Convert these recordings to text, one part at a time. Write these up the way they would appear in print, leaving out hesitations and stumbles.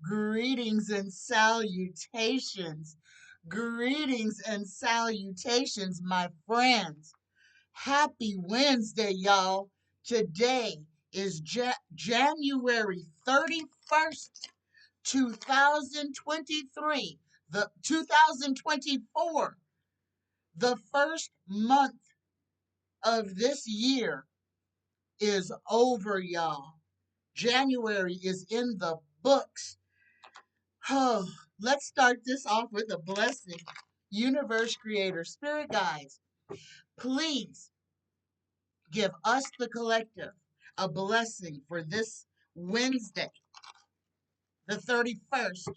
Greetings and salutations. Greetings and salutations, my friends. Happy Wednesday, y'all. Today is January 31st, 2023, the 2024, the first month of this year is over, y'all. January is in the books. Oh, let's start this off with a blessing. Universe Creator, Spirit Guides, please give us, the collective, a blessing for this Wednesday, the 31st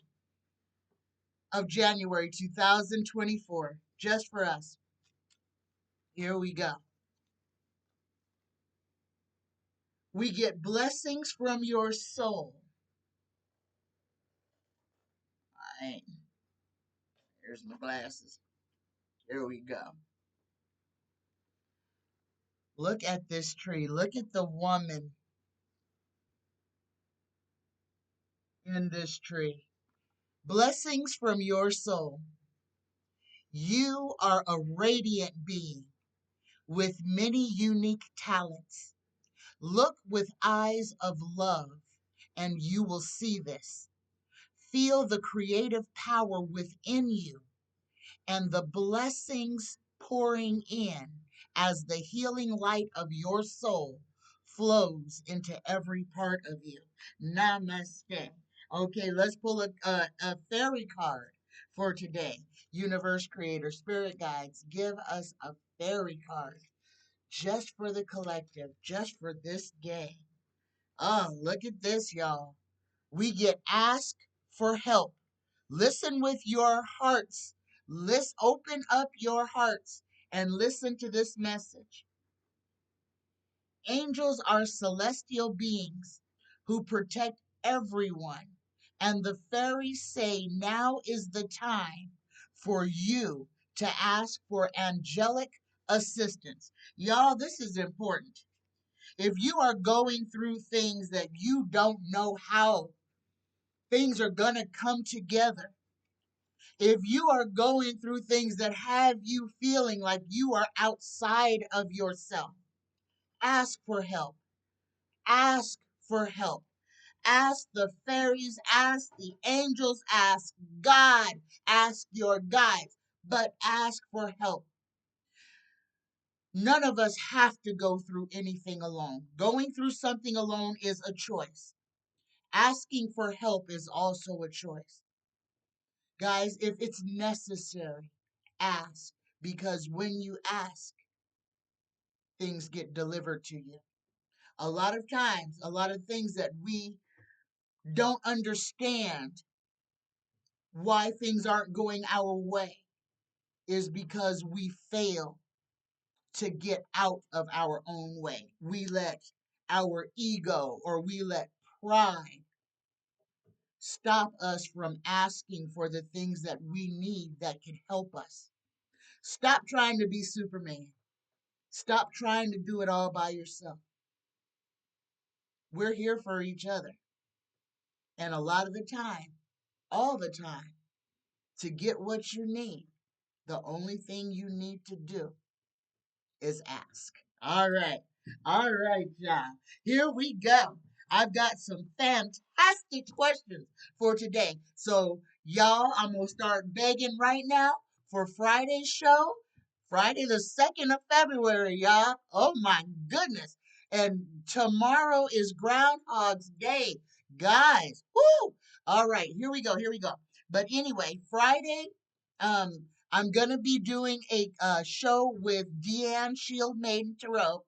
of January 2024, just for us. Here we go. We get blessings from your soul. All right, here's my glasses. Here we go. Look at this tree. Look at the woman in this tree. Blessings from your soul. You are a radiant being with many unique talents. Look with eyes of love, and you will see this. Feel the creative power within you and the blessings pouring in as the healing light of your soul flows into every part of you. Namaste. Okay, let's pull a fairy card for today. Universe Creator, Spirit Guides, give us a fairy card just for the collective, just for this day. Oh, look at this, y'all. We get asked for help. Listen with your hearts. Open up your hearts and listen to this message. Angels are celestial beings who protect everyone. And the fairies say now is the time for you to ask for angelic assistance. Y'all, this is important. If you are going through things that you don't know how things are going to come together, if you are going through things that have you feeling like you are outside of yourself, ask for help. Ask for help. Ask the fairies, ask the angels, ask God, ask your guides, but ask for help. None of us have to go through anything alone. Going through something alone is a choice. Asking for help is also a choice. Guys, if it's necessary, ask. Because when you ask, things get delivered to you. A lot of times, a lot of things that we don't understand why things aren't going our way is because we fail to get out of our own way. We let our ego or we let pride stop us from asking for the things that we need that can help us. Stop trying to be Superman. Stop trying to do it all by yourself. We're here for each other. And a lot of the time, all the time, to get what you need, the only thing you need to do is ask. All right. All right, y'all. Here we go. I've got some fantastic questions for today. So, y'all, I'm going to start begging right now for Friday's show. Friday, the 2nd of February, y'all. Oh, my goodness. And tomorrow is Groundhog's Day. Guys, woo! All right, here we go. Here we go. But anyway, Friday, um, I'm going to be doing a show with Deanne Shield Maiden Tarot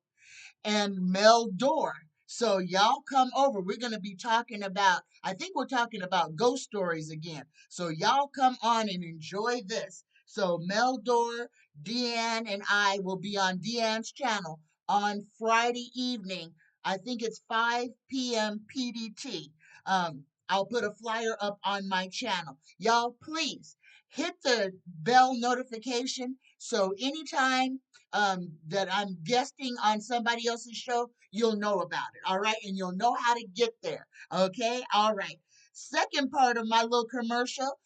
and Mel Dore. So y'all come over. We're going to be talking about, I think we're talking about ghost stories again. So y'all come on and enjoy this. So Mel Dore, Deanne, and I will be on Deanne's channel on Friday evening. I think it's 5 p.m. PDT. I'll put a flyer up on my channel. Y'all, please hit the bell notification so anytime that I'm guesting on somebody else's show, you'll know about it. All right. And you'll know how to get there. Okay. All right. Second part of my little commercial.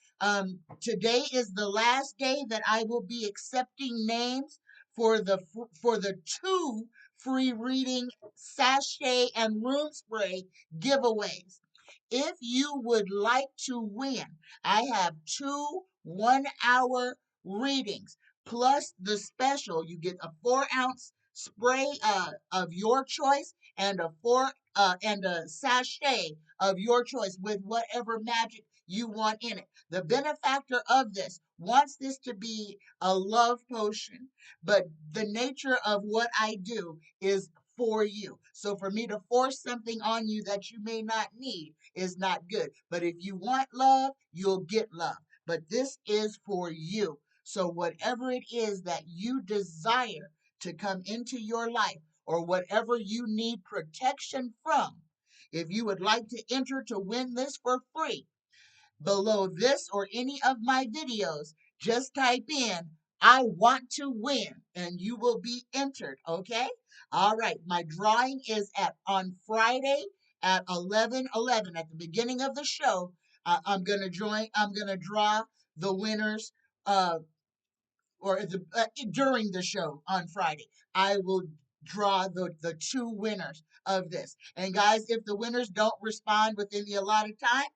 Today is the last day that I will be accepting names for the two free reading sachet and room spray giveaways. If you would like to win, I have two 1 hour readings plus the special. You get a 4 ounce spray of your choice and a sachet of your choice with whatever magic you want in it. The benefactor of this wants this to be a love potion, but the nature of what I do is for you. So for me to force something on you that you may not need is not good. But if you want love, you'll get love. But this is for you. So whatever it is that you desire to come into your life, or whatever you need protection from, if you would like to enter to win this for free, below this or any of my videos, just type in, I want to win, and you will be entered, okay? All right, my drawing is on Friday at 11:11 at the beginning of the show. I'm going to draw the winners uh, during the show on Friday. I will draw the two winners of this. And guys, if the winners don't respond within the allotted time,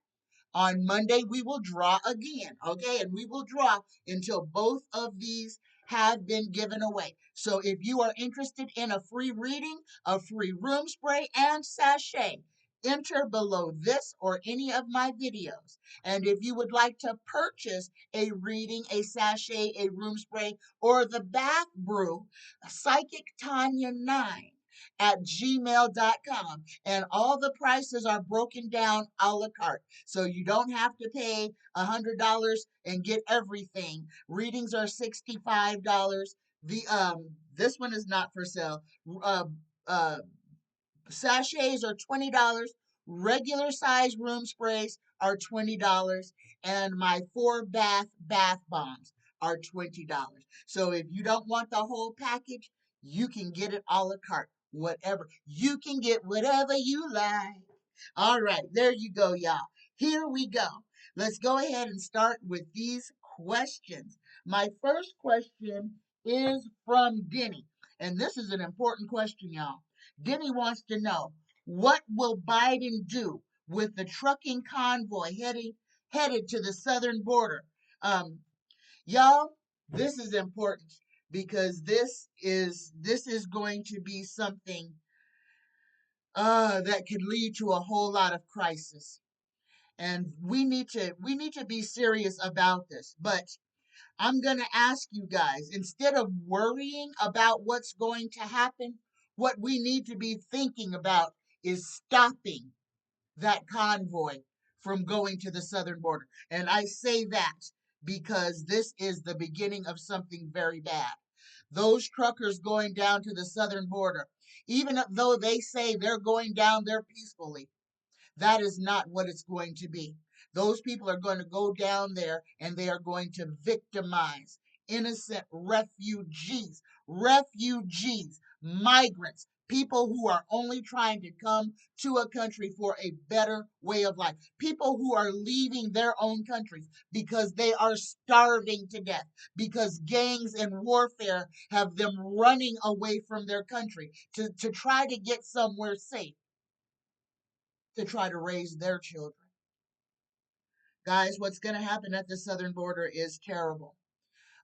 on Monday, we will draw again, okay? And we will draw until both of these have been given away. So if you are interested in a free reading, a free room spray, and sachet, enter below this or any of my videos. And if you would like to purchase a reading, a sachet, a room spray, or the bath brew, Psychic Tanya 9 at gmail.com. And all the prices are broken down a la carte. So you don't have to pay $100 and get everything. Readings are $65. This one is not for sale. Uh, uh, Sachets are $20. Regular size room sprays are $20. And my 4 bath bombs are $20. So if you don't want the whole package, you can get it a la carte. Whatever. You can get whatever you like. All right, there you go, y'all. Here we go. Let's go ahead and start with these questions. My first question is from Denny. And this is an important question, y'all. Denny wants to know, what will Biden do with the trucking convoy headed to the southern border? Um, y'all, this is important because this is going to be something that could lead to a whole lot of crisis. And we need to be serious about this. But I'm going to ask you guys, instead of worrying about what's going to happen, what we need to be thinking about is stopping that convoy from going to the southern border. And I say that because this is the beginning of something very bad. Those truckers going down to the southern border, even though they say they're going down there peacefully, that is not what it's going to be. Those people are going to go down there and they are going to victimize innocent refugees, migrants, people who are only trying to come to a country for a better way of life, people who are leaving their own countries because they are starving to death, because gangs and warfare have them running away from their country to try to get somewhere safe to try to raise their children. Guys, what's going to happen at the southern border is terrible.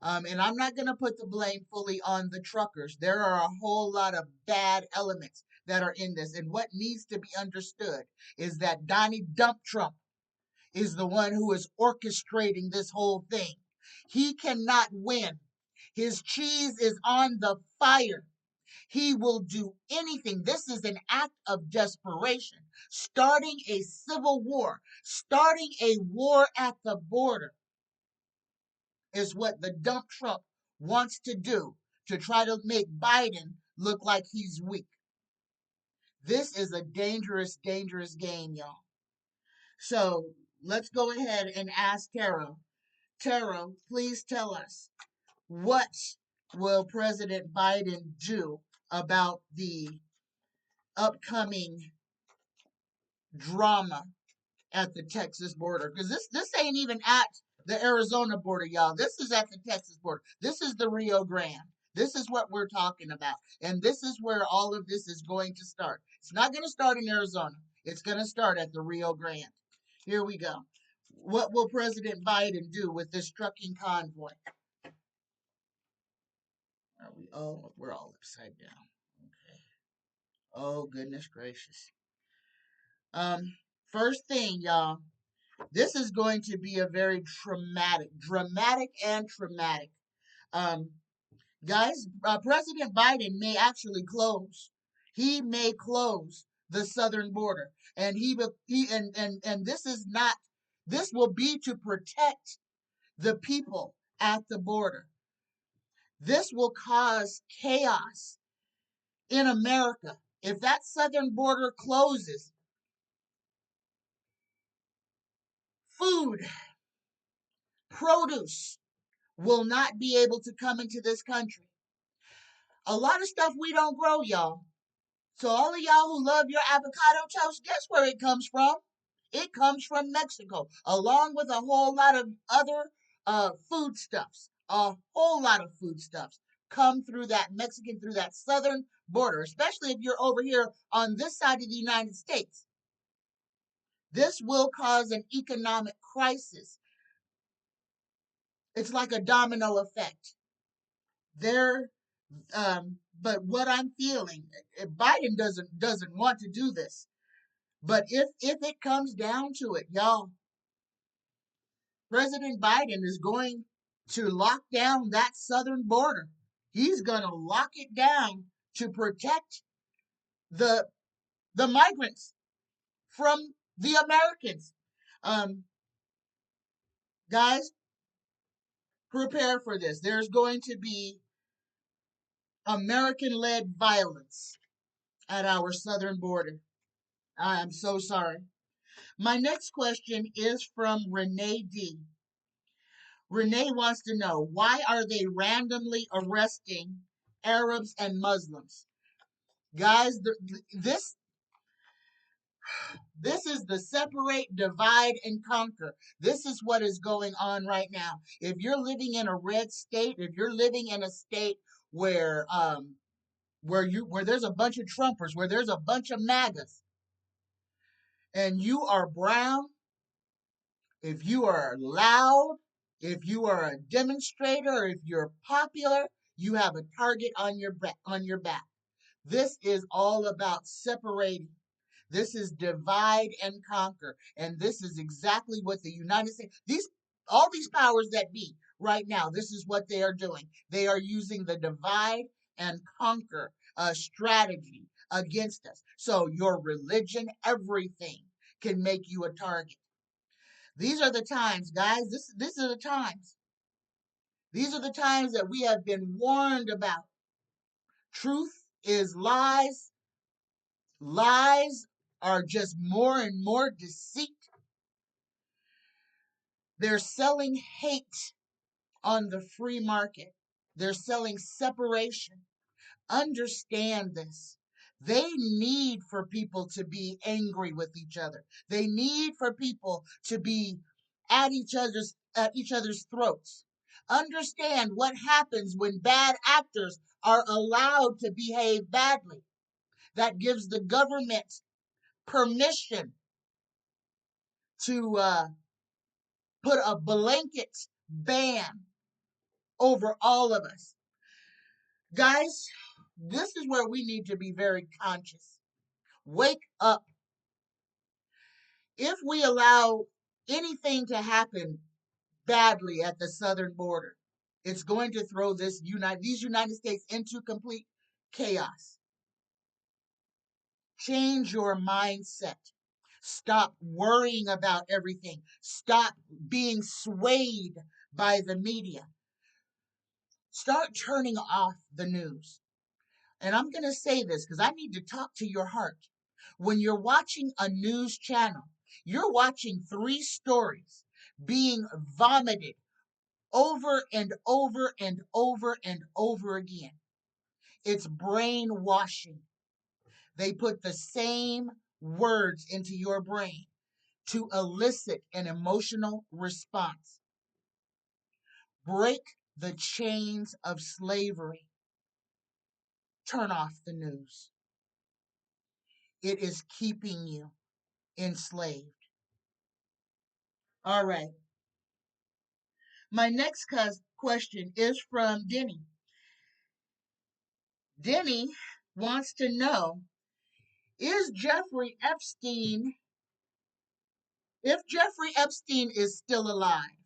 And I'm not going to put the blame fully on the truckers. There are a whole lot of bad elements that are in this. And what needs to be understood is that Donnie Dump Trump is the one who is orchestrating this whole thing. He cannot win. His cheese is on the fire. He will do anything. This is an act of desperation, starting a civil war, starting a war at the border is what the dump Trump wants to do to try to make Biden look like he's weak. This is a dangerous, dangerous game, y'all. So let's go ahead and ask Tara. Tara, please tell us, what will President Biden do about the upcoming drama at the Texas border, because this ain't even at the Arizona border, y'all. This is at the Texas border. This is the Rio Grande. This is what we're talking about. And this is where all of this is going to start. It's not going to start in Arizona. It's going to start at the Rio Grande. Here we go. What will President Biden do with this trucking convoy? Are we all? We're all upside down. Okay. Oh, goodness gracious. First thing, y'all, this is going to be a very dramatic and traumatic. Um, guys, President Biden may actually close. He may close the southern border, and and this is not. This will be to protect the people at the border. This will cause chaos in America. If that southern border closes, food, produce will not be able to come into this country. A lot of stuff we don't grow, y'all. So all of y'all who love your avocado toast, guess where it comes from? It comes from Mexico, along with a whole lot of other foodstuffs. A whole lot of foodstuffs come through through that southern border, especially if you're over here on this side of the United States. This will cause an economic crisis. It's like a domino effect. There, but what I'm feeling, Biden doesn't want to do this. But if it comes down to it, y'all, President Biden is going to lock down that southern border. He's going to lock it down to protect the the migrants from the Americans. Um, guys, prepare for this. There's going to be American-led violence at our southern border. I'm so sorry. My next question is from Renee D. Renee wants to know, why are they randomly arresting Arabs and Muslims? Guys, this is the separate, divide, and conquer. This is what is going on right now. If you're living in a red state, if you're living in a state where where there's a bunch of Trumpers, where there's a bunch of MAGAs, and you are brown, if you are loud, if you are a demonstrator, if you're popular, you have a target on your back. This is all about separating. This is divide and conquer. And this is exactly what the United States, all these powers that be right now, this is what they are doing. They are using the divide and conquer strategy against us. So your religion, everything can make you a target. These are the times, guys. This are the times. These are the times that we have been warned about. Truth is lies. Lies are just more and more deceit. They're selling hate on the free market. They're selling separation. Understand this. They need for people to be angry with each other. They need for people to be at each other's throats. Understand what happens when bad actors are allowed to behave badly. That gives the government permission to put a blanket ban over all of us. Guys, this is where we need to be very conscious. Wake up. If we allow anything to happen badly at the southern border, it's going to throw these United States into complete chaos. Change your mindset. Stop worrying about everything. Stop being swayed by the media. Start turning off the news. And I'm going to say this because I need to talk to your heart. When you're watching a news channel, you're watching three stories being vomited over and over and over and over again. It's brainwashing. They put the same words into your brain. to elicit an emotional response. Break the chains of slavery. Turn off the news. It is keeping you enslaved. All right. My next question is from Denny. Denny wants to know, is Jeffrey Epstein, if Jeffrey Epstein is still alive,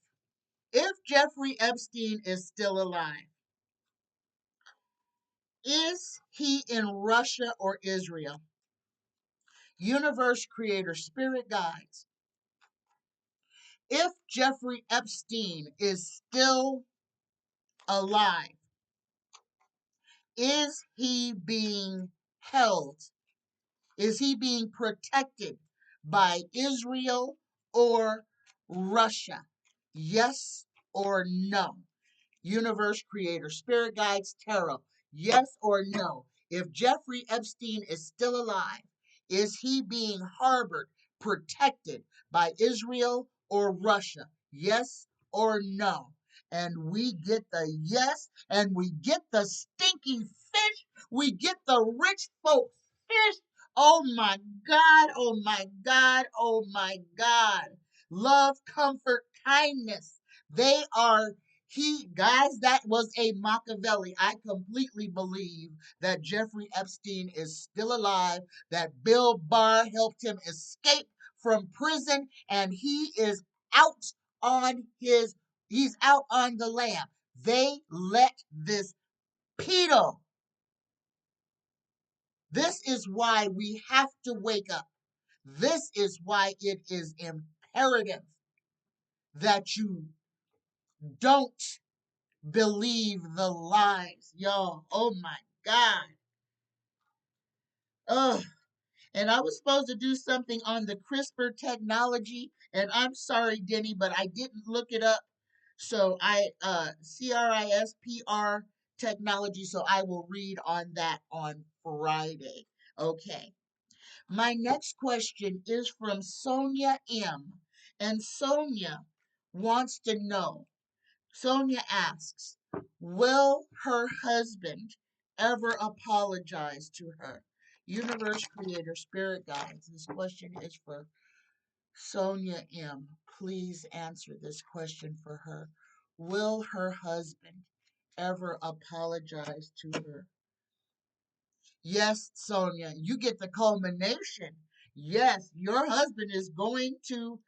if Jeffrey Epstein is still alive, is he in Russia or Israel? Universe creator, spirit guides. If Jeffrey Epstein is still alive, is he being held? Is he being protected by Israel or Russia? Yes or no? Universe creator, spirit guides, tarot. Yes or no? If Jeffrey Epstein is still alive, is he being harbored, protected by Israel or Russia? Yes or no? And we get the yes, and we get the stinky fish. We get the rich folks fish. Oh my God, oh my God, oh my God. Love, comfort, kindness. They are guys, that was a Machiavelli. I completely believe that Jeffrey Epstein is still alive, that Bill Barr helped him escape from prison, and he is out he's out on the lam. They let this pedo. This is why we have to wake up. This is why it is imperative that you don't believe the lies, y'all. Oh my God. Ugh. And I was supposed to do something on the CRISPR technology, and I'm sorry, Denny, but I didn't look it up. So CRISPR technology, so I will read on that on Friday. Okay. My next question is from Sonia M. And Sonia wants to know, Sonia asks, will her husband ever apologize to her? Universe creator, spirit guides. This question is for Sonia M. Please answer this question for her. Will her husband ever apologize to her? Yes, Sonia, you get the culmination. Yes, your husband is going to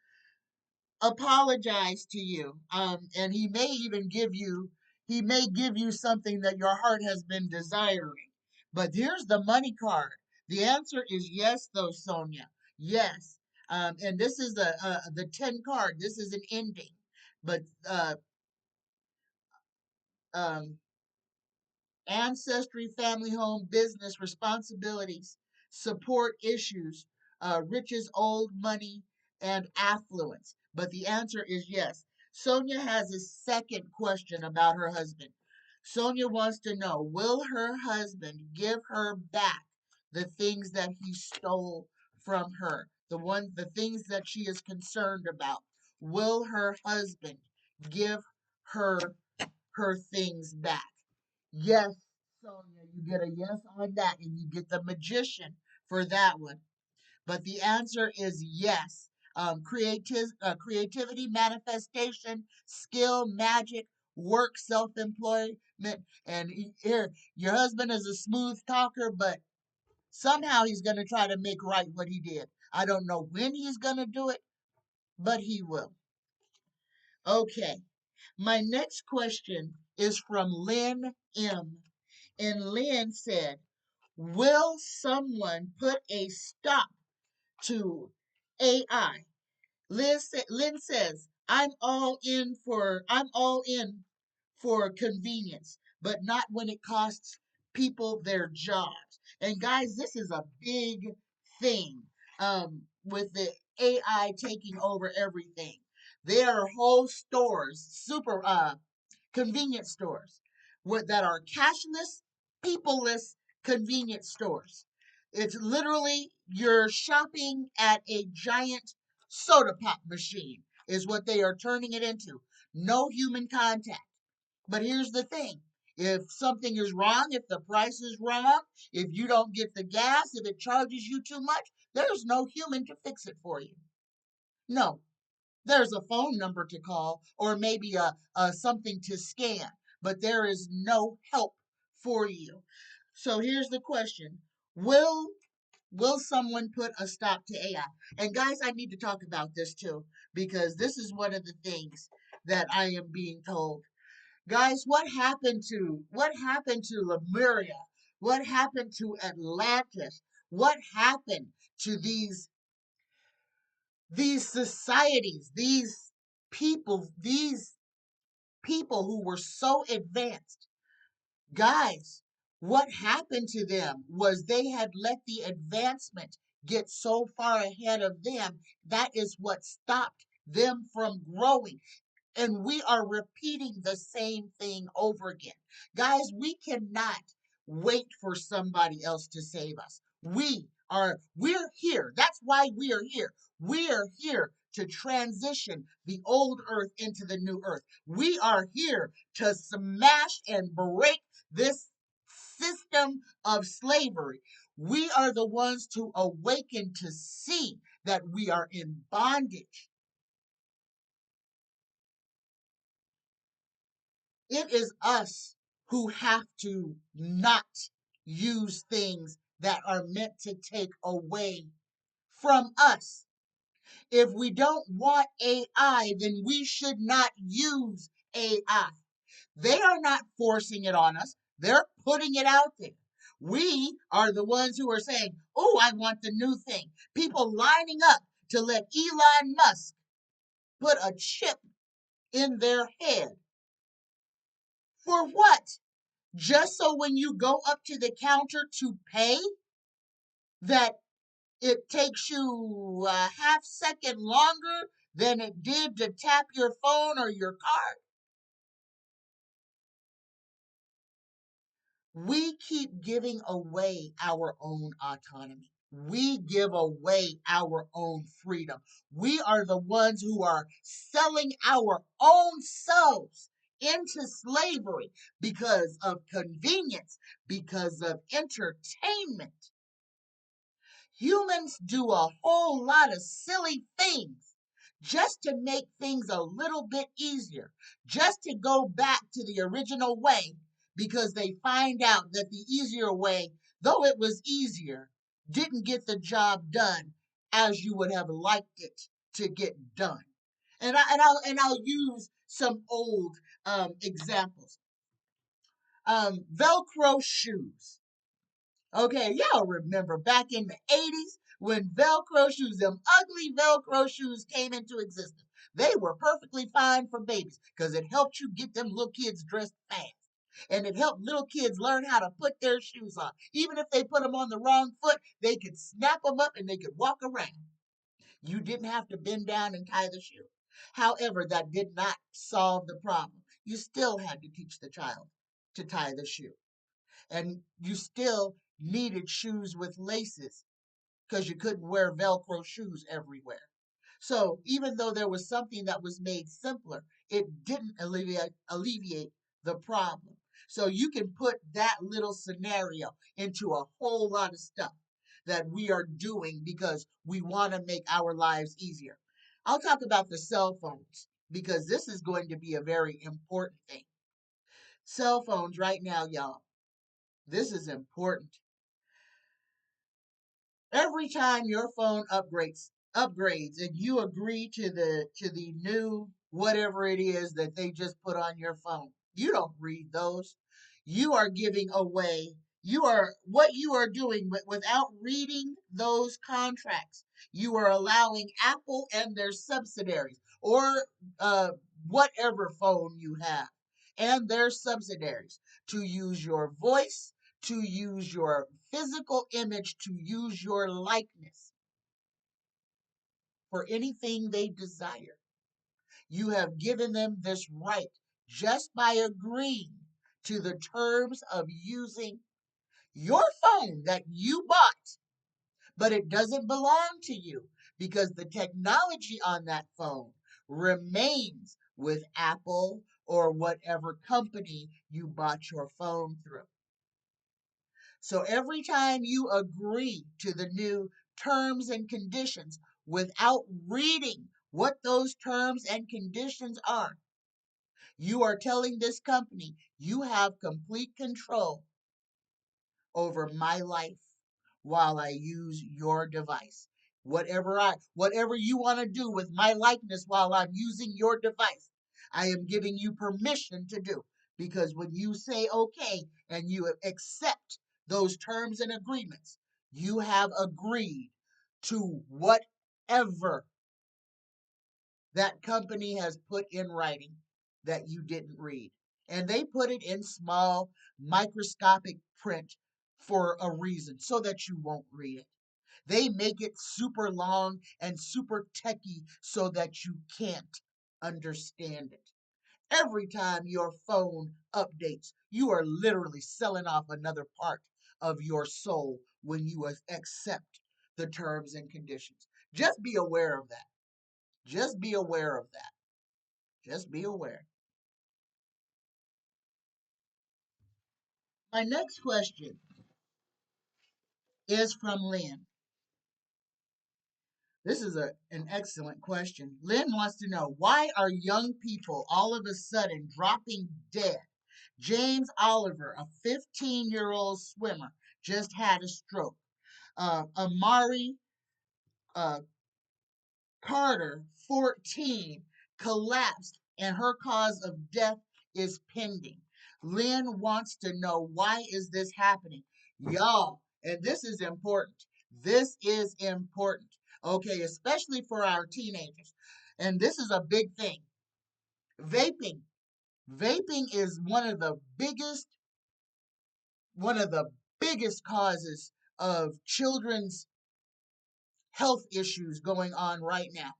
apologize to you. And he may give you something that your heart has been desiring. But here's the money card. The answer is yes, though, Sonia. Yes. And this is the 10 card. This is an ending. But um, ancestry, family home, business, responsibilities, support issues, riches, old money, and affluence. But the answer is yes. Sonia has a second question about her husband. Sonia wants to know, will her husband give her back the things that he stole from her? The things that she is concerned about. Will her husband give her her things back? Yes, Sonia, you get a yes on that, and you get the magician for that one. But the answer is yes. Creativity, manifestation, skill, magic, work, self-employment, and here your husband is a smooth talker, but somehow he's going to try to make right what he did. I don't know when he's going to do it, but he will. Okay. My next question is from Lynn M. And Lynn said, will someone put a stop to AI? Lynn says, I'm all in for convenience, but not when it costs people their jobs. And guys, this is a big thing with the AI taking over everything. There are whole stores, super convenience stores that are cashless, peopleless convenience stores. It's literally you're shopping at a giant soda pop machine is what they are turning it into. No human contact. But here's the thing. If something is wrong, if the price is wrong, if you don't get the gas, if it charges you too much, there's no human to fix it for you. No, there's a phone number to call or maybe a something to scan, but there is no help for you. So here's the question. Will will someone put a stop to AI? And guys, I need to talk about this too because this is one of the things that I am being told. Guys, what happened to Lemuria? What happened to Atlantis? What happened to these societies, these people who were so advanced? Guys, what happened to them was they had let the advancement get so far ahead of them. That is what stopped them from growing. And we are repeating the same thing over again. Guys, we cannot wait for somebody else to save us. We're here. That's why we are here. We are here to transition the old earth into the new earth. We are here to smash and break this system of slavery. We are the ones to awaken to see that we are in bondage. It is us who have to not use things that are meant to take away from us. If we don't want AI, then we should not use AI. They are not forcing it on us, they're putting it out there. We are the ones who are saying, oh, I want the new thing. People lining up to let Elon Musk put a chip in their head. For what? Just so when you go up to the counter to pay, that it takes you a half second longer than it did to tap your phone or your card. We keep giving away our own autonomy. We give away our own freedom. We are the ones who are selling our own selves into slavery because of convenience, because of entertainment. Humans do a whole lot of silly things just to make things a little bit easier, just to go back to the original way because they find out that the easier way, though it was easier, didn't get the job done as you would have liked it to get done. And I'll use some old examples. Velcro shoes. Okay, y'all remember back in the 80s when Velcro shoes, them ugly Velcro shoes came into existence. They were perfectly fine for babies because it helped you get them little kids dressed fast. And it helped little kids learn how to put their shoes on. Even if they put them on the wrong foot, they could snap them up and they could walk around. You didn't have to bend down and tie the shoe. However, that did not solve the problem. You still had to teach the child to tie the shoe, and you still needed shoes with laces because you couldn't wear Velcro shoes everywhere. So even though there was something that was made simpler, it didn't alleviate the problem. So you can put that little scenario into a whole lot of stuff that we are doing because we want to make our lives easier. I'll talk about the cell phones because this is going to be a very important thing. Cell phones right now, y'all. This is important. Every time your phone upgrades and you agree to the new whatever it is that they just put on your phone, you don't read those. You are giving away, you are what you are doing without reading those contracts. You are allowing Apple and their subsidiaries or whatever phone you have and their subsidiaries to use your voice, to use your physical image, to use your likeness for anything they desire. You have given them this right just by agreeing to the terms of using your phone that you bought, but it doesn't belong to you because the technology on that phone remains with Apple or whatever company you bought your phone through. So every time you agree to the new terms and conditions without reading what those terms and conditions are, you are telling this company you have complete control over my life while I use your device. Whatever you want to do with my likeness while I'm using your device, I am giving you permission to do. Because when you say okay and you accept those terms and agreements, you have agreed to whatever that company has put in writing that you didn't read. And they put it in small microscopic print for a reason, so that you won't read it. They make it super long and super techy so that you can't understand it. Every time your phone updates, you are literally selling off another part of your soul when you accept the terms and conditions. Just be aware of that. Just be aware of that. Just be aware. My next question is from Lynn. This is an excellent question. Lynn wants to know, why are young people all of a sudden dropping dead? James Oliver, a 15-year-old swimmer, just had a stroke. Amari uh, Carter, 14, collapsed and her cause of death is pending. Lynn wants to know, why is this happening? Y'all, and this is important. This is important. Okay, especially for our teenagers. And this is a big thing. Vaping. Vaping is one of the biggest causes of children's health issues going on right now.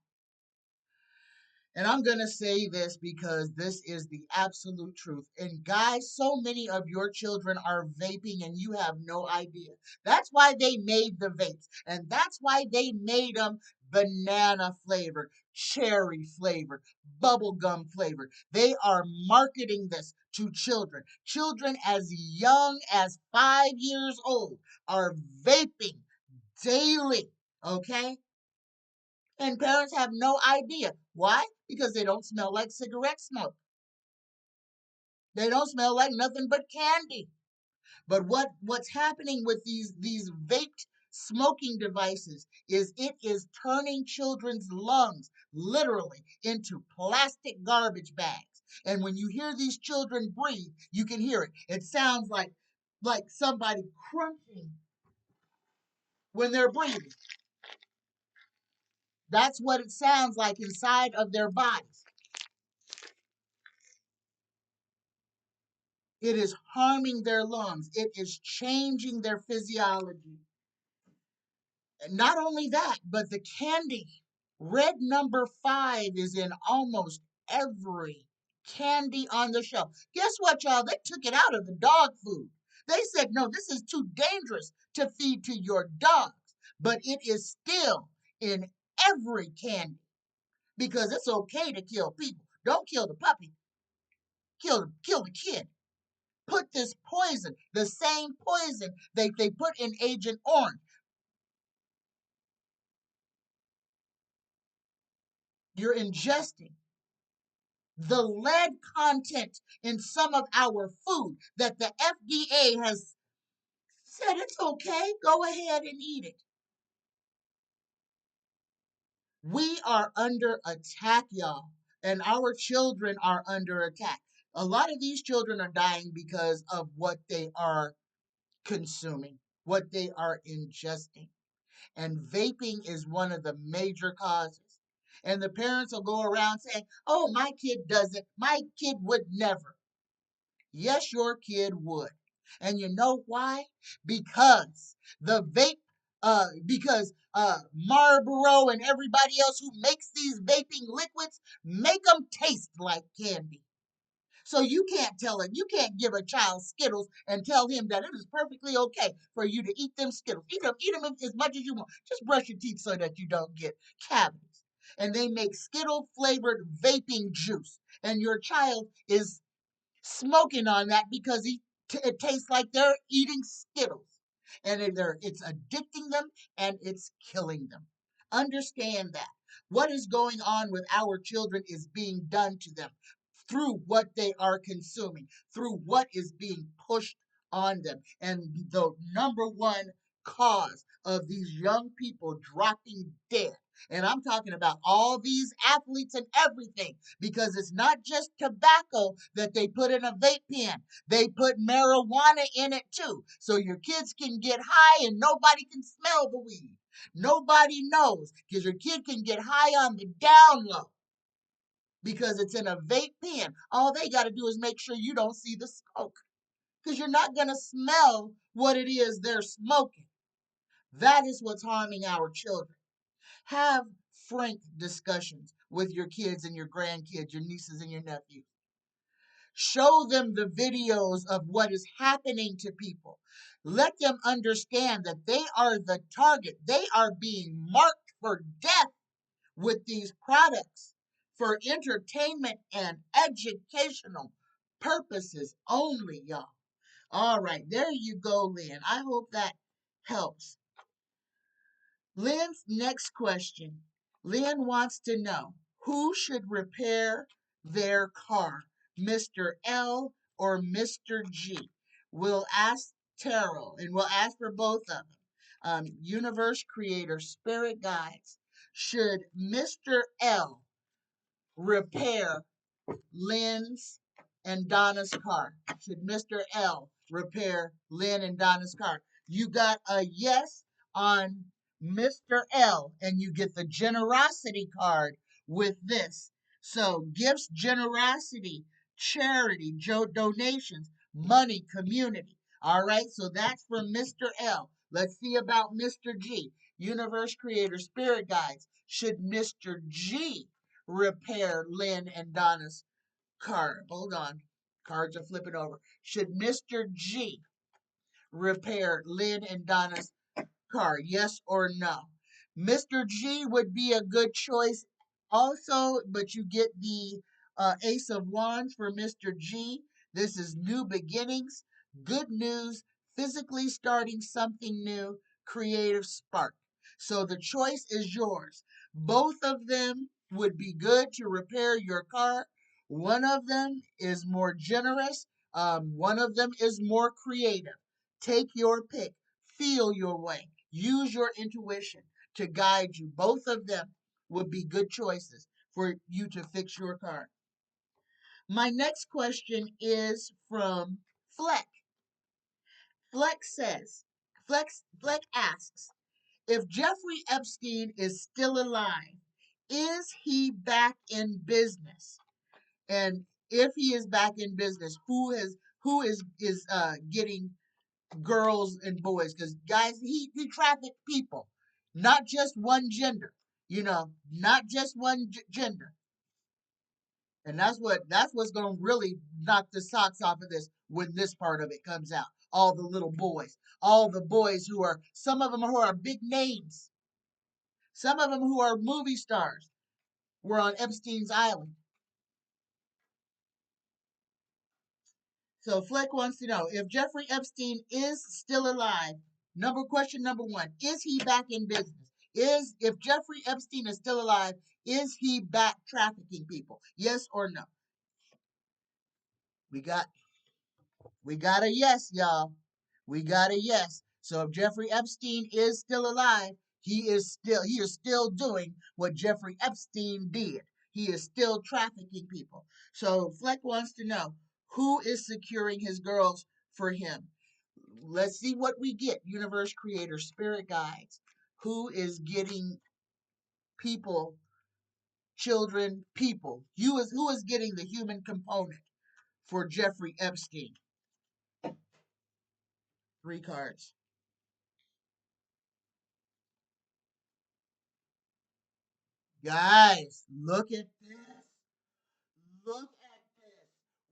And I'm going to say this because this is the absolute truth. And guys, so many of your children are vaping and you have no idea. That's why they made the vapes. And that's why they made them banana flavored, cherry flavored, bubblegum flavored. They are marketing this to children. Children as young as 5 years old are vaping daily. Okay? And parents have no idea. Why? Because they don't smell like cigarette smoke. They don't smell like nothing but candy. But what's happening with these vaped smoking devices is it is turning children's lungs literally into plastic garbage bags. And when you hear these children breathe, you can hear it. It sounds like somebody crunching when they're breathing. That's what it sounds like inside of their bodies. It is harming their lungs. It is changing their physiology. And not only that, but the candy, red number 5 is in almost every candy on the shelf. Guess what, y'all? They took it out of the dog food. They said, no, this is too dangerous to feed to your dogs. But it is still in every candy because it's okay to kill people. Don't kill the puppy. Kill the kid. Put this poison, the same poison they put in Agent Orange. You're ingesting the lead content in some of our food that the FDA has said it's okay, go ahead and eat it. We are under attack, y'all, and our children are under attack. A lot of these children are dying because of what they are consuming, what they are ingesting. And vaping is one of the major causes. And the parents will go around saying, oh, my kid doesn't. My kid would never. Yes, your kid would. And you know why? Because because Marlboro and everybody else who makes these vaping liquids make them taste like candy. So you can't tell it. You can't give a child Skittles and tell him that it is perfectly okay for you to eat them Skittles. Eat them as much as you want. Just brush your teeth so that you don't get cavities. And they make Skittle flavored vaping juice, and your child is smoking on that because it tastes like they're eating Skittles. And it's addicting them and it's killing them. Understand that. What is going on with our children is being done to them through what they are consuming, through what is being pushed on them. And the number one cause of these young people dropping dead, and I'm talking about all these athletes and everything, because it's not just tobacco that they put in a vape pen. They put marijuana in it too. So your kids can get high and nobody can smell the weed. Nobody knows, because your kid can get high on the down low because it's in a vape pen. All they got to do is make sure you don't see the smoke, because you're not going to smell what it is they're smoking. That is what's harming our children. Have frank discussions with your kids and your grandkids, your nieces and your nephews. Show them the videos of what is happening to people. Let them understand that they are the target. They are being marked for death with these products for entertainment and educational purposes only, y'all. All right, there you go, Lynn. I hope that helps. Lynn's next question. Lynn wants to know who should repair their car, Mr. L or Mr. G. We'll ask Terrell, and we'll ask for both of them. Universe Creator, Spirit Guides. Should Mr. L repair Lynn's and Donna's car? Should Mr. L repair Lynn and Donna's car? You got a yes on Mr. L, and you get the generosity card with this. So gifts, generosity, charity, donations, money, community. All right, so that's for Mr. L. Let's see about Mr. G. Universe Creator, Spirit Guides. Should Mr. G repair Lynn and Donna's car? Hold on. Cards are flipping over. Should Mr. G repair Lynn and Donna's car? Yes or no? Mr. G would be a good choice also, but you get the Ace of Wands for Mr. G. This is new beginnings, good news, physically starting something new, creative spark. So the choice is yours. Both of them would be good to repair your car. One of them is more generous. One of them is more creative. Take your pick. Feel your way. Use your intuition to guide you. Both of them would be good choices for you to fix your car. My next question is from Fleck. Fleck asks, if Jeffrey Epstein is still alive, is he back in business? And if he is back in business, who is getting girls and boys? Because guys, he trafficked people, not just one gender. Not just one gender. And that's what's going to really knock the socks off of this when this part of it comes out. All the little boys, all the boys who are, some of them who are big names, some of them who are movie stars, were on Epstein's island. So Fleck wants to know if Jeffrey Epstein is still alive. Question number one: is he back in business? If Jeffrey Epstein is still alive, is he back trafficking people? Yes or no? We got we got a yes, y'all. We got a yes. So if Jeffrey Epstein is still alive, he is still doing what Jeffrey Epstein did. He is still trafficking people. So Fleck wants to know who is securing his girls for him. Let's see what we get. Universe Creator, Spirit Guides. Who is getting people, children, people? Who is getting the human component for Jeffrey Epstein? Three cards. Guys, look at this. Look at this.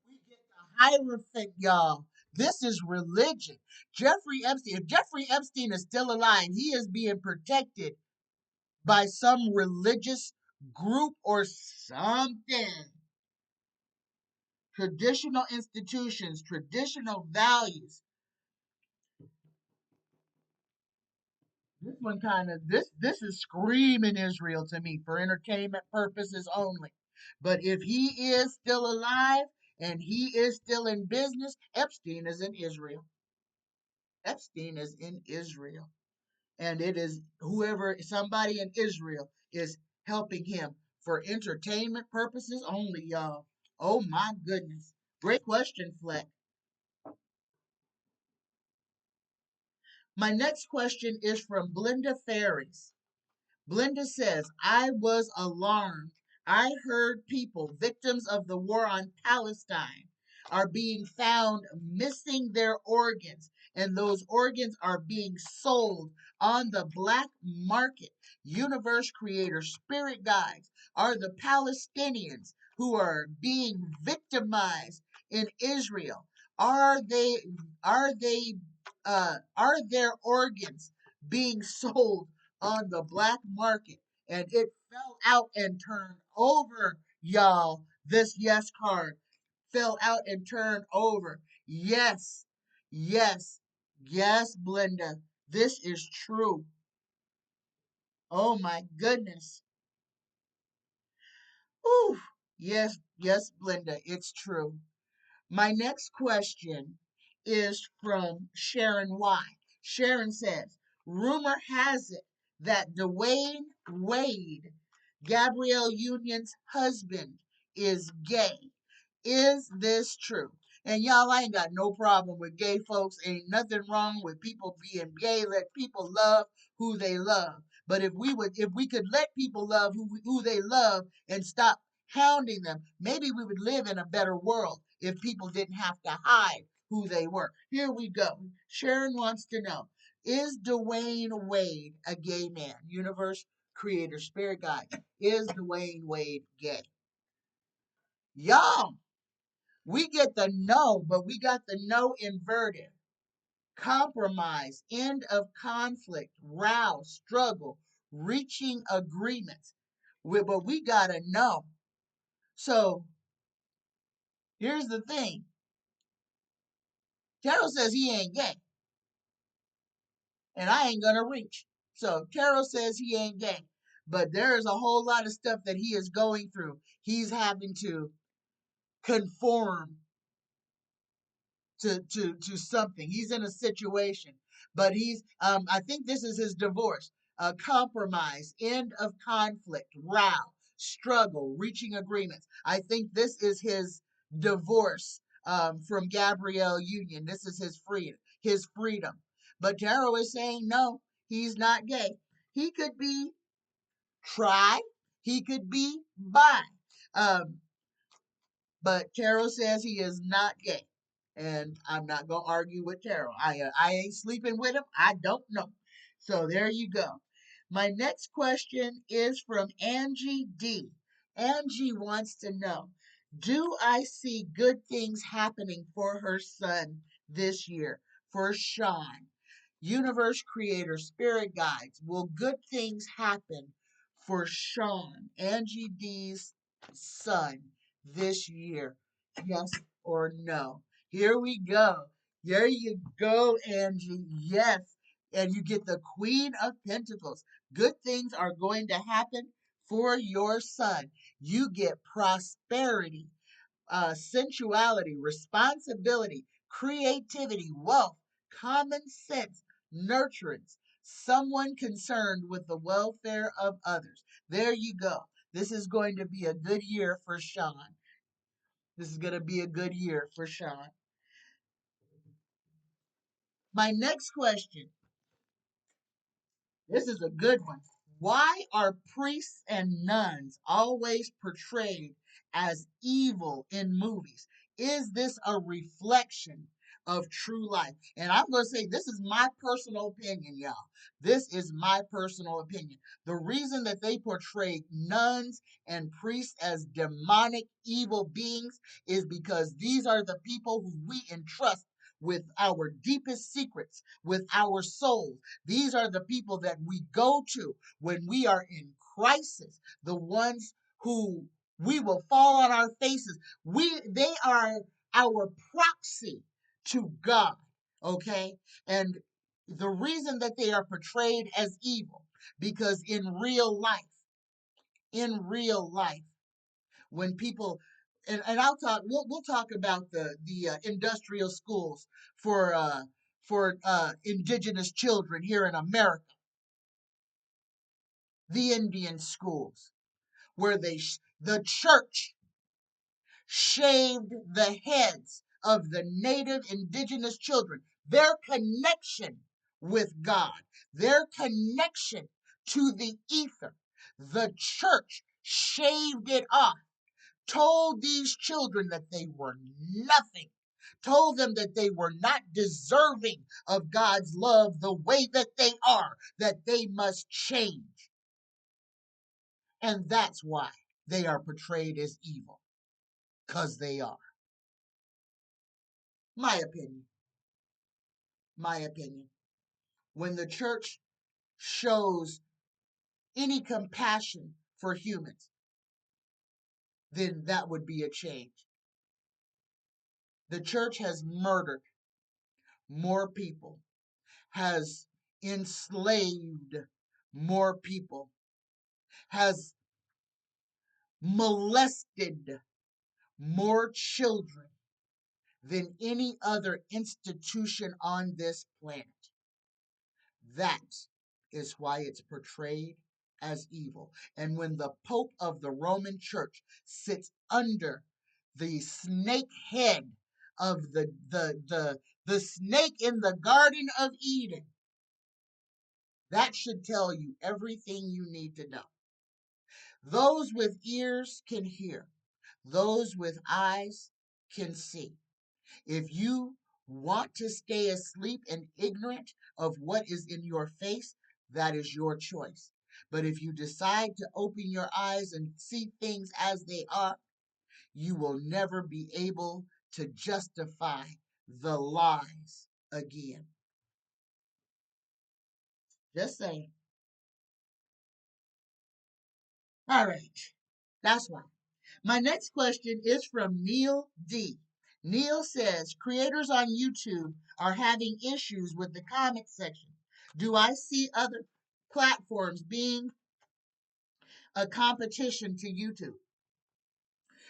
We get hierophant, y'all. This is religion. Jeffrey Epstein, if Jeffrey Epstein is still alive, he is being protected by some religious group or something. Traditional institutions, traditional values. This one kind of this is screaming Israel to me for entertainment purposes only. But if he is still alive and he is still in business, Epstein is in Israel. Epstein is in Israel. And it is whoever somebody in Israel is helping him for entertainment purposes only, y'all. Oh my goodness. Great question, Fleck. My next question is from Blenda Ferries. Blenda says, I was alarmed. I heard people, victims of the war on Palestine, are being found missing their organs, and those organs are being sold on the black market. Universe creators, spirit guides are the Palestinians who are being victimized in Israel. Are they are their organs being sold on the black market? And it fell out and turned over, y'all. This yes card fell out and turned over. Yes, yes, yes, Blenda. This is true. Oh my goodness. Ooh, yes, yes, Blenda, it's true. My next question is from Sharon Y. Sharon says, rumor has it that Dwayne Wade, Gabrielle Union's husband, is gay. Is this true? And y'all, I ain't got no problem with gay folks. Ain't nothing wrong with people being gay. Let people love who they love. But if we could let people love who they love and stop hounding them, maybe we would live in a better world if people didn't have to hide who they were. Here we go. Sharon wants to know, is Dwayne Wade a gay man? Universe creator, spirit guide. Is Dwayne Wade gay? Y'all, we get the no, but we got the no inverted. Compromise, end of conflict, row, struggle, reaching agreements. But we got to know. So here's the thing. Tarot says he ain't gay, and I ain't gonna reach. So Tarot says he ain't gay, but there is a whole lot of stuff that he is going through. He's having to conform to something. He's in a situation, but he's I think this is his divorce. Compromise, end of conflict, row, struggle, reaching agreements. I think this is his divorce from Gabrielle Union. This is his freedom. But Tarot is saying no, he's not gay. He could be tri, he could be bi. Um, but Tarot says he is not gay. And I'm not going to argue with Tarot. I ain't sleeping with him. I don't know. So there you go. My next question is from Angie D. Angie wants to know, do I see good things happening for her son this year, for Sean? Universe creator, spirit guides, will good things happen for Sean, Angie D's son, this year? Yes or no? Here we go. There you go, Angie. Yes. And you get the Queen of Pentacles. Good things are going to happen for your son. You get prosperity, sensuality, responsibility, creativity, wealth, common sense, nurturance, someone concerned with the welfare of others. There you go. This is going to be a good year for Sean. This is going to be a good year for Sean. My next question, this is a good one. Why are priests and nuns always portrayed as evil in movies? Is this a reflection of true life. And I'm going to say this is my personal opinion, y'all. This is my personal opinion. The reason that they portray nuns and priests as demonic evil beings is because these are the people who we entrust with our deepest secrets, with our souls. These are the people that we go to when we are in crisis, the ones who we will fall on our faces. They are our proxy to God, okay? And the reason that they are portrayed as evil, because in real life, when people, and we'll talk about the industrial schools for indigenous children here in America, the Indian schools, where the church shaved the heads of the native indigenous children, their connection with God, their connection to the ether. The church shaved it off, told these children that they were nothing, told them that they were not deserving of God's love the way that they are, that they must change. And that's why they are portrayed as evil, because they are. My opinion. My opinion. When the church shows any compassion for humans, then that would be a change. The church has murdered more people, has enslaved more people, has molested more children than any other institution on this planet. That is why it's portrayed as evil. And when the Pope of the Roman Church sits under the snake head of the snake in the Garden of Eden, that should tell you everything you need to know. Those with ears can hear. Those with eyes can see. If you want to stay asleep and ignorant of what is in your face, that is your choice. But if you decide to open your eyes and see things as they are, you will never be able to justify the lies again. Just saying. All right. That's why. My next question is from Neil D. Neil says, creators on YouTube are having issues with the comment section. Do I see other platforms being a competition to YouTube?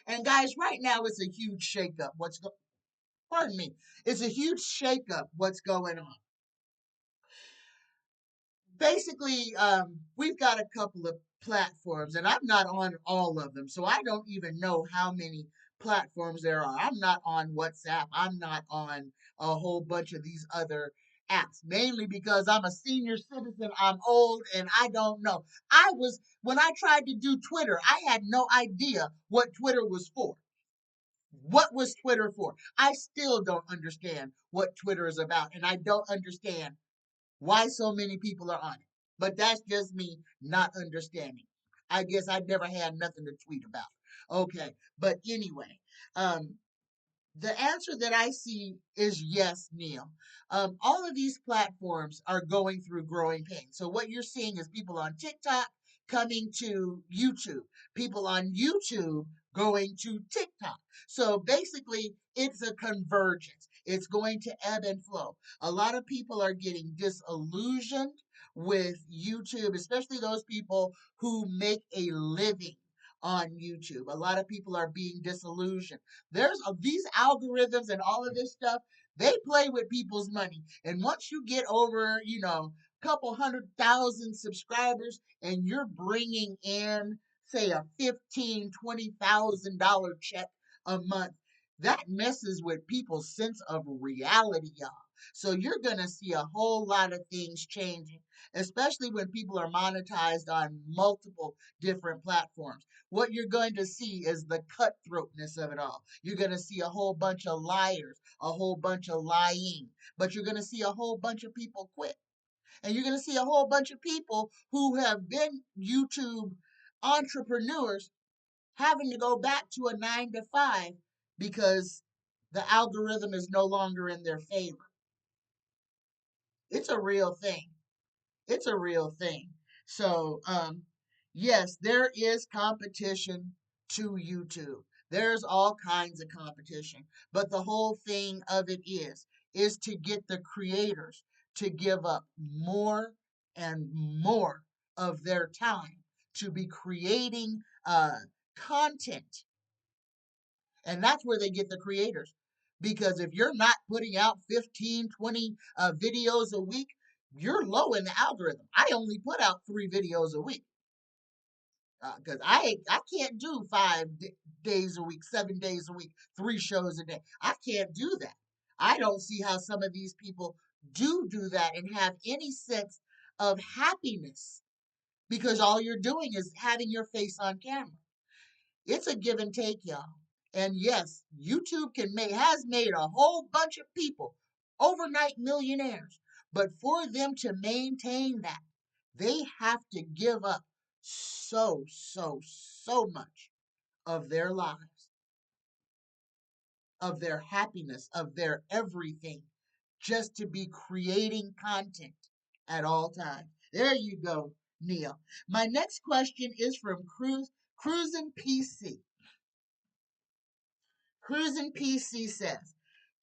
And guys, right now it's a huge shakeup. Pardon me. It's a huge shakeup what's going on. Basically, we've got a couple of platforms, and I'm not on all of them, so I don't even know how many platforms there are. I'm not on WhatsApp. I'm not on a whole bunch of these other apps, mainly because I'm a senior citizen, I'm old, and I don't know. When I tried to do Twitter, I had no idea what Twitter was for. What was Twitter for? I still don't understand what Twitter is about, and I don't understand why so many people are on it. But that's just me not understanding. I guess I never had nothing to tweet about. Okay, but anyway, the answer that I see is yes, Neil. All of these platforms are going through growing pains. So what you're seeing is people on TikTok coming to YouTube, people on YouTube going to TikTok. So basically, it's a convergence. It's going to ebb and flow. A lot of people are getting disillusioned with YouTube, especially those people who make a living on YouTube. A lot of people are being disillusioned. There's these algorithms and all of this stuff, they play with people's money. And once you get over, couple 100,000 subscribers and you're bringing in, say, a $15,000-$20,000 check a month, that messes with people's sense of reality, y'all. So you're going to see a whole lot of things changing, especially when people are monetized on multiple different platforms. What you're going to see is the cutthroatness of it all. You're going to see a whole bunch of liars, a whole bunch of lying, but you're going to see a whole bunch of people quit. And you're going to see a whole bunch of people who have been YouTube entrepreneurs having to go back to a 9 to 5 because the algorithm is no longer in their favor. It's a real thing. It's a real thing. So, yes, there is competition to YouTube. There's all kinds of competition, but the whole thing of it is to get the creators to give up more and more of their time to be creating content. And that's where they get the creators. Because if you're not putting out 15, 20 videos a week, you're low in the algorithm. I only put out 3 videos a week because I can't do 5 days a week, 7 days a week, 3 shows a day. I can't do that. I don't see how some of these people do that and have any sense of happiness because all you're doing is having your face on camera. It's a give and take, y'all. And yes, YouTube has made a whole bunch of people overnight millionaires. But for them to maintain that, they have to give up so much of their lives, of their happiness, of their everything, just to be creating content at all times. There you go, Neil. My next question is from Cruisin' PC. Cruisin' PC says,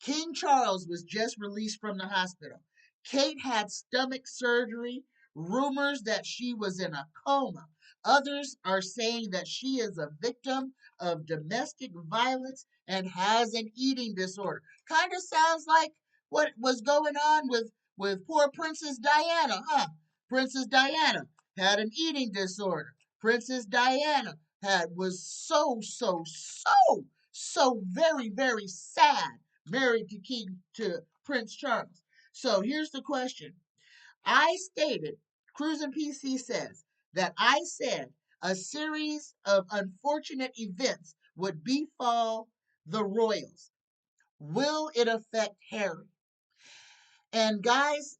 King Charles was just released from the hospital. Kate had stomach surgery, rumors that she was in a coma. Others are saying that she is a victim of domestic violence and has an eating disorder. Kind of sounds like what was going on with poor Princess Diana, huh? Princess Diana had an eating disorder. Princess Diana was so very sad married to Prince Charles. So here's the question. I stated, Cruisin' PC says, that I said a series of unfortunate events would befall the royals. Will it affect Harry? And guys,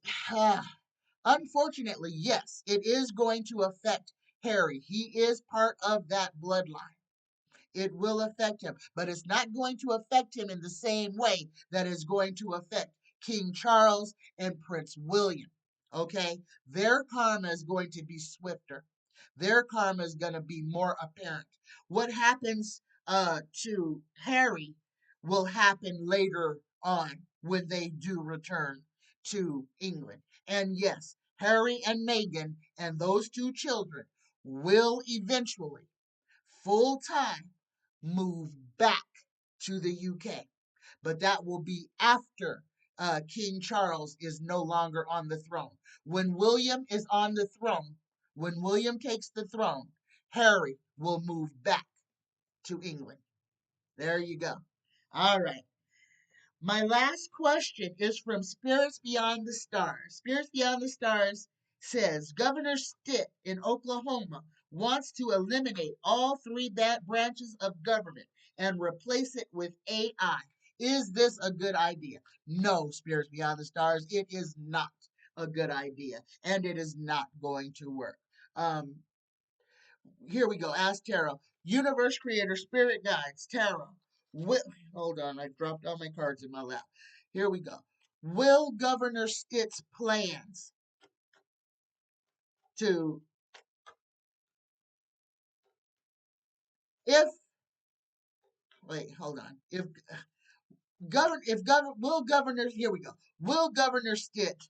unfortunately, yes, it is going to affect Harry. He is part of that bloodline. It will affect him, but it's not going to affect him in the same way that is going to affect King Charles and Prince William. Okay? Their karma is going to be swifter. Their karma is going to be more apparent. What happens to Harry will happen later on when they do return to England. And yes, Harry and Meghan and those 2 children will eventually, full time, move back to the UK. But that will be after King Charles is no longer on the throne. When William is on the throne, when William takes the throne, Harry will move back to England. There you go. All right. My last question is from Spirits Beyond the Stars. Spirits Beyond the Stars says Governor Stitt in Oklahoma wants to eliminate all 3 branches of government and replace it with AI. Is this a good idea? No, Spirits Beyond the Stars, it is not a good idea, and it is not going to work. Um, Here we go. Ask Tarot. Universe Creator, Spirit Guides, Tarot. Hold on, I dropped all my cards in my lap. Here we go. Will Governor Stitt's plans to, if, wait, hold on. Will Governor, here we go. Will Governor Stitt,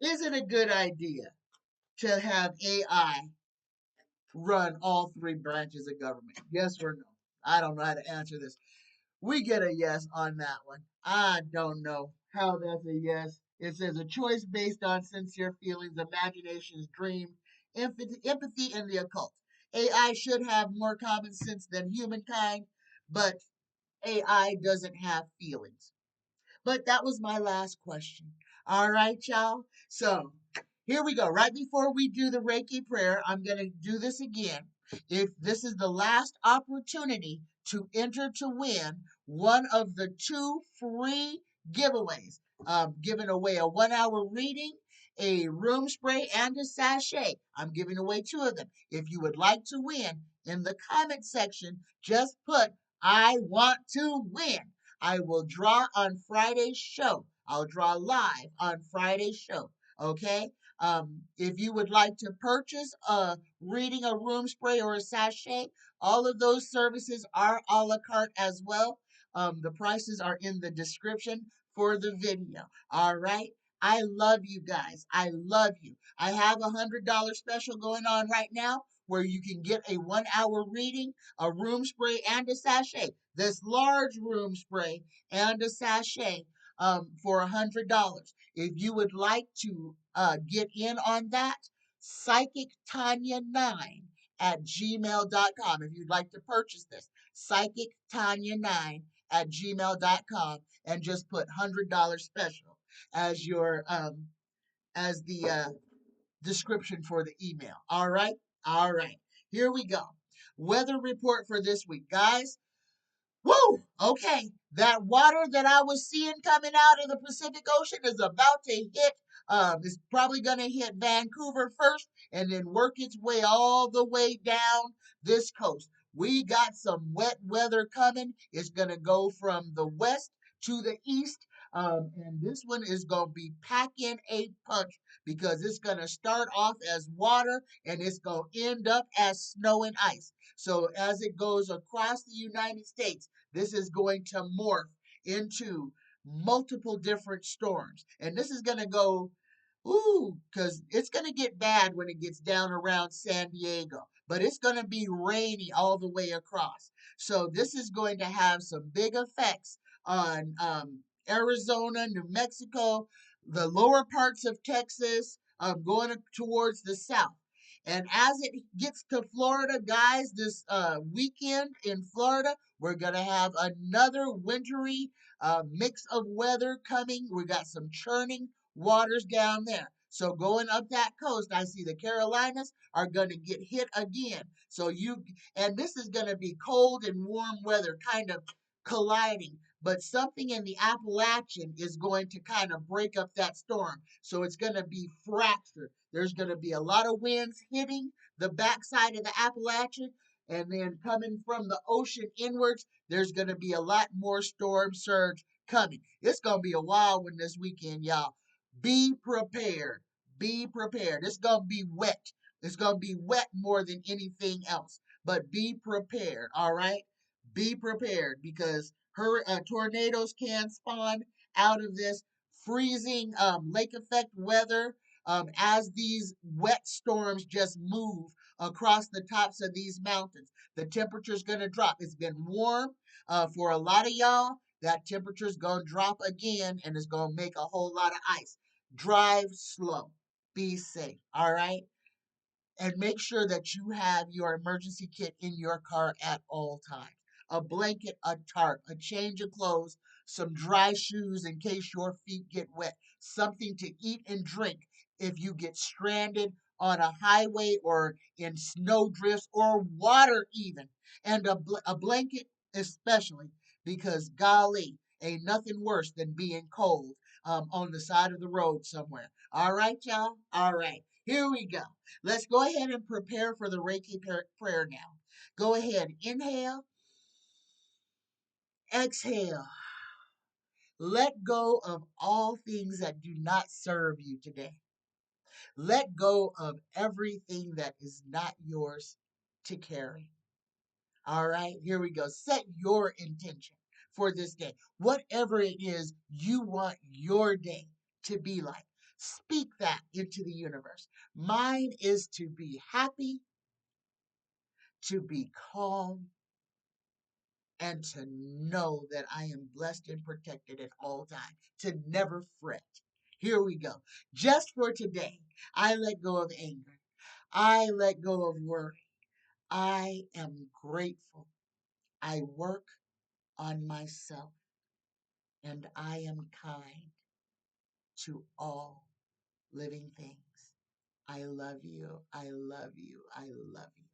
is it a good idea to have AI run all 3 branches of government? Yes or no? I don't know how to answer this. We get a yes on that one. I don't know how that's a yes. It says a choice based on sincere feelings, imaginations, dreams, empathy, and the occult. AI should have more common sense than humankind, but AI doesn't have feelings. But that was my last question. All right, y'all. So here we go. Right before we do the Reiki prayer, I'm going to do this again. If this is the last opportunity to enter to win one of the two free giveaways, giving away a 1 hour reading, a room spray, and a sachet. I'm giving away two of them. If you would like to win, in the comment section, just put, I want to win. I will draw on Friday's show. I'll draw live on Friday's show. Okay? If you would like to purchase a reading, a room spray, or a sachet, all of those services are a la carte as well. The prices are in the description for the video. All right? I love you guys. I love you. I have $100 special going on right now where you can get a 1 hour reading, a room spray, and a sachet. This large room spray and a sachet for $100. If you would like to get in on that, Psychic Tanya 9 at gmail.com. If you'd like to purchase this, Psychic Tanya 9 at gmail.com, and just put $100 special as your as the description for the email. All right? All right. Here we go. Weather report for this week, guys. Woo! Okay, that water that I was seeing coming out of the Pacific Ocean is about to hit. It's probably going to hit Vancouver first, and then work its way all the way down this coast. We got some wet weather coming. It's going to go from the west to the east. And this one is going to be packing a punch because it's going to start off as water and it's going to end up as snow and ice. So as it goes across the United States, this is going to morph into multiple different storms. And this is going to go, ooh, because it's going to get bad when it gets down around San Diego. But it's going to be rainy all the way across. So this is going to have some big effects on Arizona, New Mexico, the lower parts of Texas, going towards the south. And as it gets to Florida, guys, this weekend in Florida, we're going to have another wintry mix of weather coming. We got some churning waters down there. So going up that coast, I see the Carolinas are going to get hit again. And this is going to be cold and warm weather kind of colliding. But something in the Appalachian is going to kind of break up that storm. So it's going to be fractured. There's going to be a lot of winds hitting the backside of the Appalachian. And then coming from the ocean inwards, there's going to be a lot more storm surge coming. It's going to be a wild one this weekend, y'all. Be prepared. Be prepared. It's going to be wet. It's going to be wet more than anything else. But be prepared, all right? Be prepared because tornadoes can spawn out of this freezing lake effect weather as these wet storms just move across the tops of these mountains. The temperature's going to drop. It's been warm for a lot of y'all. That temperature's going to drop again and it's going to make a whole lot of ice. Drive slow. Be safe. All right? And make sure that you have your emergency kit in your car at all times. A blanket, a tarp, a change of clothes, some dry shoes in case your feet get wet, something to eat and drink if you get stranded on a highway or in snow drifts or water even, and a blanket especially because golly, ain't nothing worse than being cold on the side of the road somewhere. All right, y'all? All right, here we go. Let's go ahead and prepare for the Reiki prayer now. Go ahead, inhale, exhale. Let go of all things that do not serve you today. Let go of everything that is not yours to carry. All right, here we go. Set your intention for this day. Whatever it is you want your day to be like, speak that into the universe. Mine is to be happy, to be calm, and to know that I am blessed and protected at all times, to never fret. Here we go. Just for today, I let go of anger. I let go of worry. I am grateful. I work on myself. and I am kind to all living things. I love you. I love you. I love you.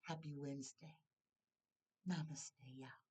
Happy Wednesday. Namaste, y'all.